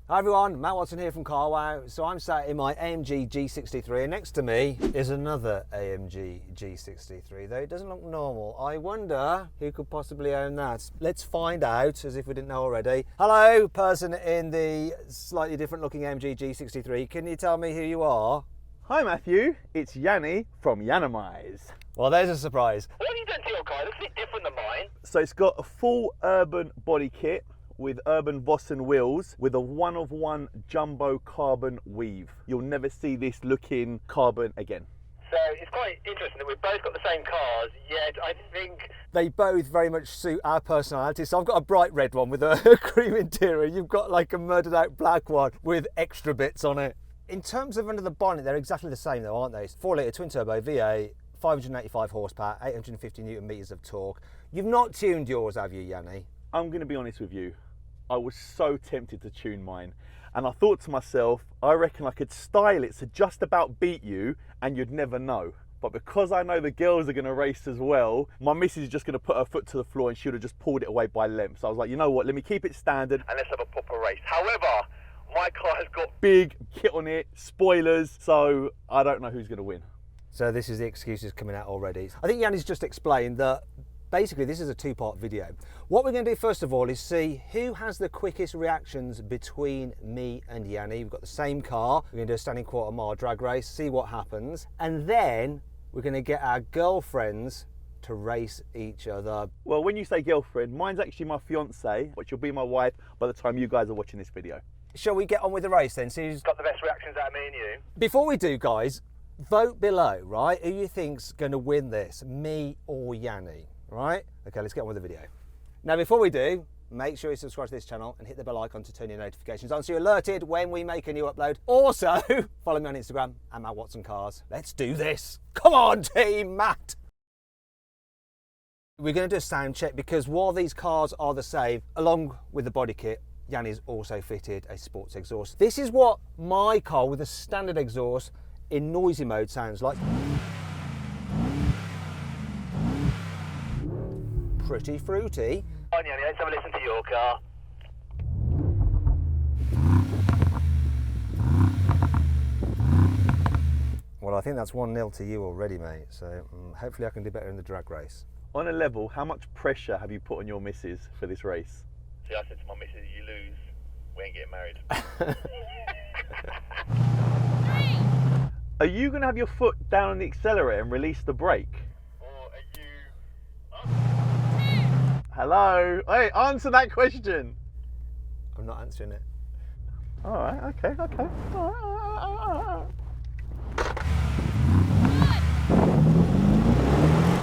Hi everyone, Matt Watson here from carwow. So I'm sat in my AMG G63 and next to me is another AMG G63, though it doesn't look normal. I wonder who could possibly own that. Let's find out, as if we didn't know already. Hello, person in the slightly different looking AMG G63. Can you tell me who you are? Hi Matthew, it's Yanni from Yanamize. Well, there's a surprise. What have you done to your car? It looks a bit different than mine. So it's got a full Urban body kit with Urban Vossen wheels with a one-of-one jumbo carbon weave. You'll never see this looking carbon again. So it's quite interesting that we've both got the same cars, yet I think... They both very much suit our personalities. So I've got a bright red one with a cream interior. You've got like a murdered out black one with extra bits on it. In terms of under the bonnet, they're exactly the same though, aren't they? 4 litre twin turbo V8, 585 horsepower, 850 newton meters of torque. You've not tuned yours, have you, Yanni? I'm gonna be honest with you. I was so tempted to tune mine. And I thought to myself, I reckon I could style it to just about beat you and you'd never know. But because I know the girls are gonna race as well, my missus is just gonna put her foot to the floor and she would have just pulled it away by length. So I was like, you know what, let me keep it standard. And let's have a proper race. However, my car has got... Big kit on it, spoilers, so I don't know who's gonna win. So this is the excuses coming out already. I think Yanni's just explained that basically this is a two-part video. What we're going to do first of all is see who has the quickest reactions between me and Yanni. We've got the same car. We're going to do a standing quarter mile drag race, see what happens. And then we're going to get our girlfriends to race each other. Well, when you say girlfriend, mine's actually my fiance, but she'll be my wife by the time you guys are watching this video. Shall we get on with the race then? See who's got the best reactions out of me and you. Before we do, guys, vote below, right? Who you think's going to win this, me or Yanni? Right? Okay, let's get on with the video. Now, before we do, make sure you subscribe to this channel and hit the bell icon to turn your notifications on so you're alerted when we make a new upload. Also, follow me on Instagram at Matt Watson Cars. Let's do this. Come on, team Matt. We're going to do a sound check because while these cars are the same, along with the body kit, Yanni's also fitted a sports exhaust. This is what my car with a standard exhaust in noisy mode sounds like. Pretty fruity. Come on, Yanni, let's have a listen to your car. Well, I think that's 1-0 to you already, mate. So hopefully I can do better in the drag race. On a level, how much pressure have you put on your missus for this race? See, I said to my missus, you lose, we ain't getting married. Are you going to have your foot down on the accelerator and release the brake? Or are you... Hello? Hey, answer that question. I'm not answering it. All right, okay. All right.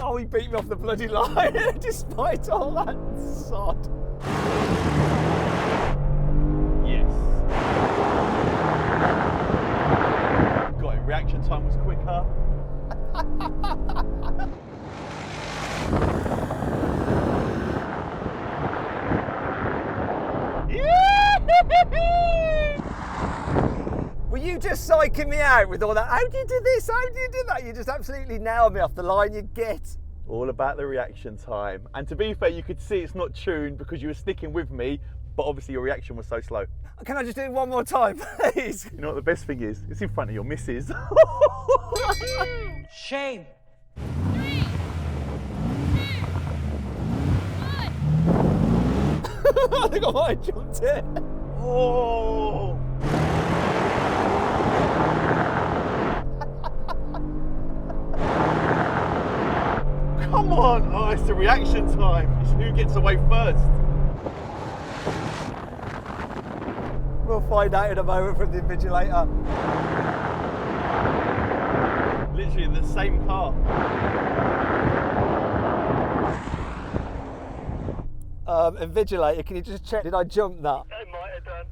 Oh, he beat me off the bloody line despite all that sod. Yes. Got it, reaction time was quicker. Were you just psyching me out with all that? How do you do this? How do you do that? You just absolutely nailed me off the line, you git. All about the reaction time. And to be fair, you could see it's not tuned because you were sticking with me, but obviously your reaction was so slow. Can I just do it one more time, please? You know what the best thing is? It's in front of your missus. Shame. 3, 2, 1. I think I might have jumped it. Oh! Come on! Oh, it's the reaction time. It's who gets away first. We'll find out in a moment from the invigilator. Literally in the same car. Invigilator, can you just check? Did I jump that? I might have done.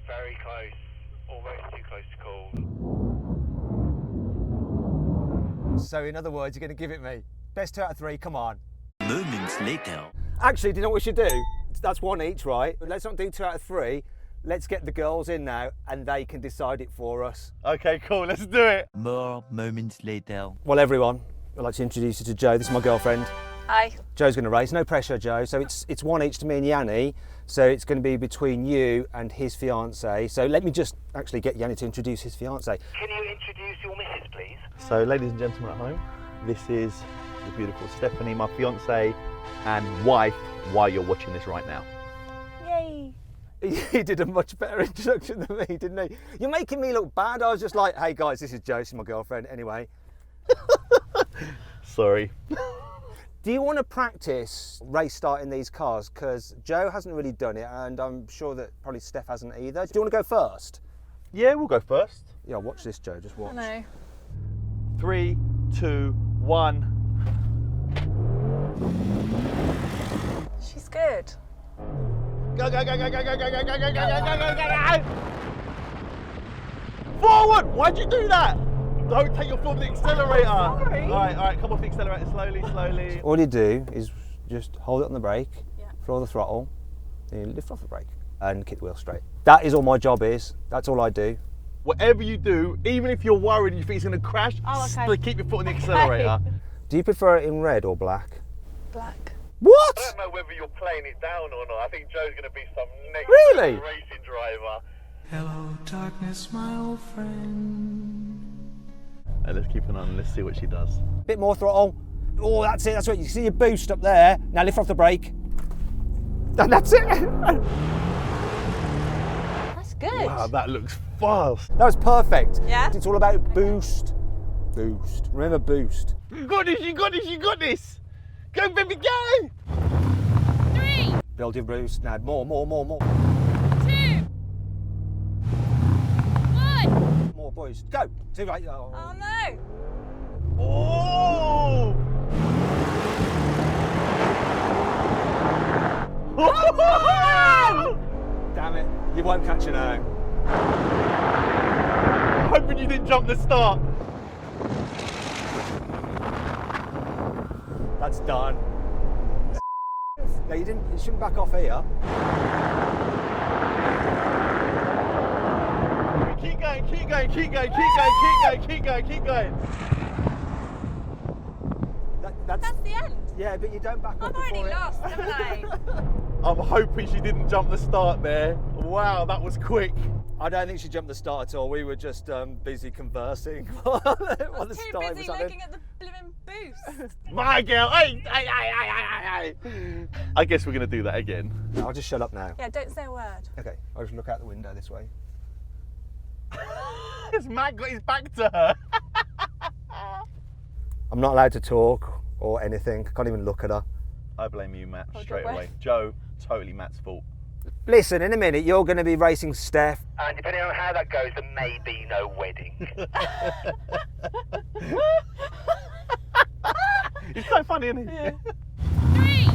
Very close. Almost too close to call. So in other words, you're going to give it me. Best 2 out of 3, come on. Moments later. Actually, do you know what we should do? That's 1 each, right? Let's not do 2 out of 3. Let's get the girls in now and they can decide it for us. Okay, cool, let's do it. More moments later. Well, everyone, I'd like to introduce you to Jo. This is my girlfriend. Hi. Joe's going to race, no pressure, Joe. So it's one each to me and Yanni. So it's going to be between you and his fiancée. So let me just actually get Yanni to introduce his fiancée. Can you introduce your missus, please? So, ladies and gentlemen at home, this is the beautiful Stephanie, my fiancée and wife, while you're watching this right now. Yay. He did a much better introduction than me, didn't he? You're making me look bad. I was just like, hey guys, this is Joe, she's my girlfriend. Anyway. Sorry. Do you want to practice race starting these cars? Because Joe hasn't really done it, and I'm sure that probably Steph hasn't either. Do you want to go first? Yeah, we'll go first. Yeah, watch this, Joe. Just watch. No. 3, 2, 1. She's good. Go, go, go, go, go, go, go, go, go, go, go, go, go, go, go. Forward! Why'd you do that? Don't take your foot off the accelerator. Sorry. All right, come off the accelerator slowly, slowly. All you do is just hold it on the brake, Yeah. throw the throttle, then you lift off the brake and kick the wheel straight. That is all my job is. That's all I do. Whatever you do, even if you're worried you think it's going to crash, Oh, okay. still keep your foot on the accelerator. Do you prefer it in red or black? Black. What? I don't know whether you're playing it down or not. I think Joe's going to be some next Really? racing driver. Hello, darkness, my old friend. And let's keep an eye on, let's see what she does. Bit more throttle. Oh, that's it. That's what you see your boost up there. Now lift off the brake. And that's it. That's good. Wow, that looks fast. That was perfect. Yeah? It's all about boost. Boost. Remember boost. You got this, you got this, you got this. Go, baby, go. 3, Build your boost. Now more. 2, 1. More boost. Go. Too late. Oh. Oh no. Oh! Damn it. You won't catch it now. Hoping you didn't jump the start. That's done. No, you didn't. You shouldn't back off here. Keep going, keep going, keep going, keep going, keep going, keep going, keep going. That's the end. Yeah, but you don't back off I've already before it. lost, haven't I? I'm hoping she didn't jump the start there. Wow, that was quick. I don't think she jumped the start at all. We were just busy conversing while the I was too start busy was looking at the blooming boost. My girl, hey. I guess we're gonna do that again. No, I'll just shut up now. Yeah, don't say a word. Okay, I'll just look out the window this way. Has Matt got his back to her? I'm not allowed to talk or anything. Can't even look at her. I blame you, Matt, Hold straight your away. breath. Joe, totally Matt's fault. Listen, in a minute you're going to be racing Steph. And depending on how that goes, there may be no wedding. It's so funny, isn't it? Yeah. 3, 2,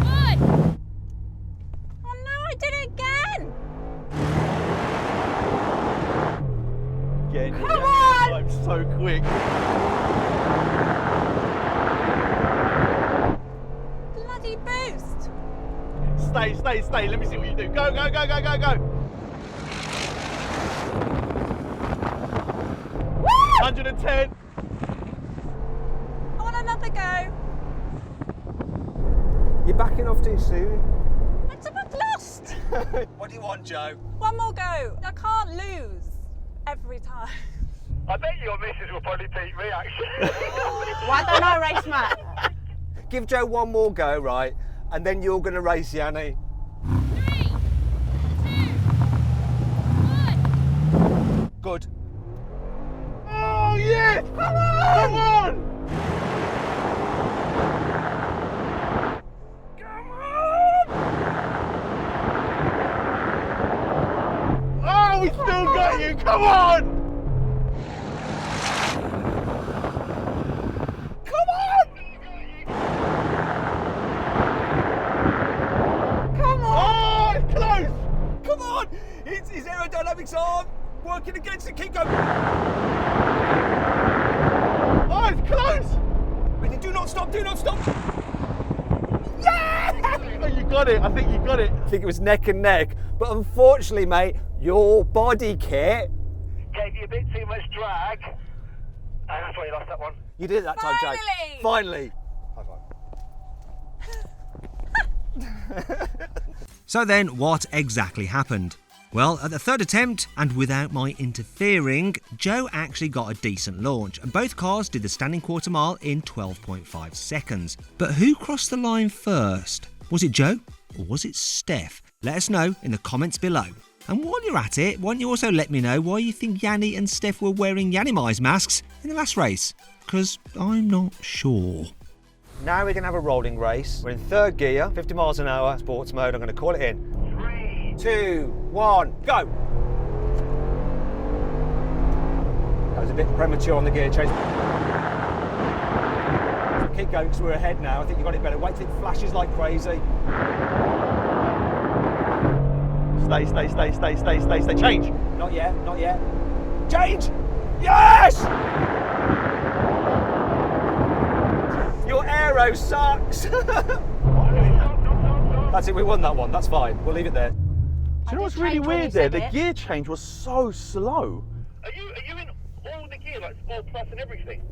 1. Oh no, I did it again. Again, Come you're on! I'm so quick. Bloody boost. Stay. Let me see what you do. Go. 110. I want another go. You're backing off too soon. I've lost. What do you want, Joe? One more go. I can't lose every time. I bet your missus will probably beat me, actually. Why don't I race Matt? Give Joe one more go, right? And then you're going to race Yanni. 3, 2, 1. Good. Oh, yes! Come on! Oh, we still got you! Come on! Come on! Come on. Oh, it's close! Come on! His aerodynamics are working against it. Keep going. Oh, it's close! Wait, do not stop. Oh, you got it. I think you got it. I think it was neck and neck. But unfortunately, mate, your body kit Gave you a bit too much drag. And that's why you lost that one. You did it that time, Jake. Finally! High five. So then, what exactly happened? Well, at the third attempt, and without my interfering, Joe actually got a decent launch, and both cars did the standing quarter mile in 12.5 seconds. But who crossed the line first? Was it Joe, or was it Steph? Let us know in the comments below. And while you're at it, why don't you also let me know why you think Yanni and Steph were wearing Yanni-mize masks in the last race? Because I'm not sure. Now we're going to have a rolling race. We're in third gear, 50 miles an hour, sports mode. I'm going to call it in. 3, 2, 1, go! That was a bit premature on the gear change. Keep going because we're ahead now. I think you got it better. Wait till it flashes like crazy. Stay. Change. Not yet, not yet. Change! Yes! Your aero sucks. That's it, we won that one. That's fine. We'll leave it there. Do you know what's really weird there? The gear change was so slow. Are you in all the gear, like Sport Plus and everything?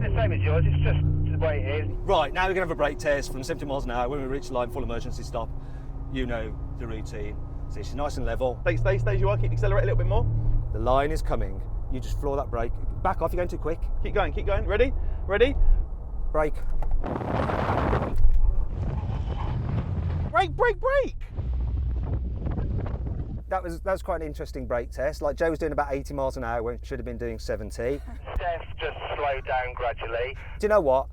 The same as yours, it's just the way it is. Right, now we're going to have a brake test from 70 miles an hour. When we reach the line, full emergency stop. You know the routine. So it's nice and level. Stay, you are. Keep accelerate a little bit more. The line is coming. You just floor that brake. Back off, you're going too quick. Keep going. Ready? Brake. Brake! That was quite an interesting brake test. Like Joe was doing about 80 miles an hour when should have been doing 70. Steph just slowed down gradually. Do you know what?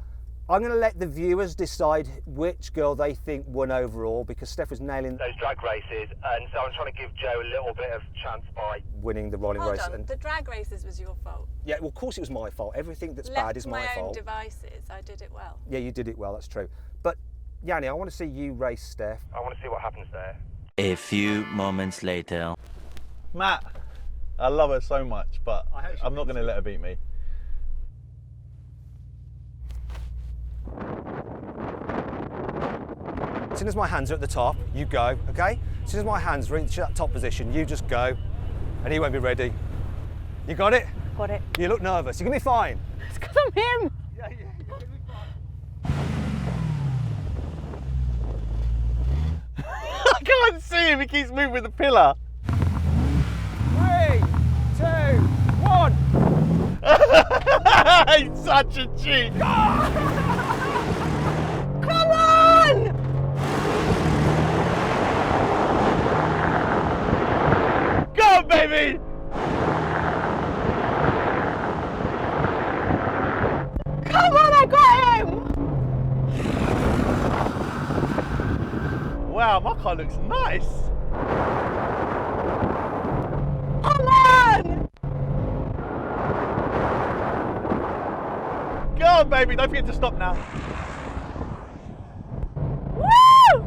I'm going to let the viewers decide which girl they think won overall because Steph was nailing those drag races, and so I'm trying to give Joe a little bit of chance by winning the rolling race. Hold on, the drag races was your fault. Yeah, well, of course it was my fault. Everything that's Left bad is my my own fault. devices, I did it well. Yeah, you did it well, that's true. But, Yanni, I want to see you race Steph. I want to see what happens there. A few moments later. Matt, I love her so much, but I'm not going to let her beat me. As soon as my hands are at the top, you go, okay? As soon as my hands reach that top position, you just go, and he won't be ready. You got it? Got it. You look nervous. You're going to be fine. It's because I'm him. Yeah, you're going to be fine. I can't see him, he keeps moving with the pillar. 3, 2, 1. He's such a cheat. Come on! Go on, baby! Come on, I got him! Wow, my car looks nice. Come on! Go on, baby, don't forget to stop now. Woo!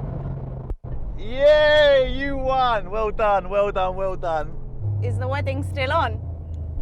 Yay, you won. Well done. Is the wedding still on?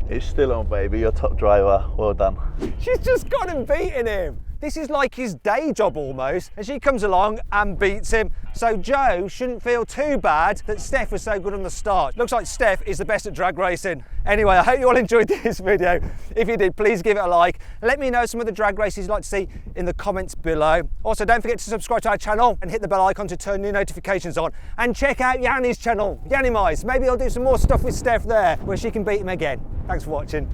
It's still on, baby. You're top driver. Well done. She's just got him beating him. This is like his day job almost, and she comes along and beats him. So Joe shouldn't feel too bad that Steph was so good on the start. Looks like Steph is the best at drag racing. Anyway, I hope you all enjoyed this video. If you did, please give it a like. Let me know some of the drag races you'd like to see in the comments below. Also, don't forget to subscribe to our channel and hit the bell icon to turn new notifications on. And check out Yanni's channel, Yanni-mize. Maybe I'll do some more stuff with Steph there where she can beat him again. Thanks for watching.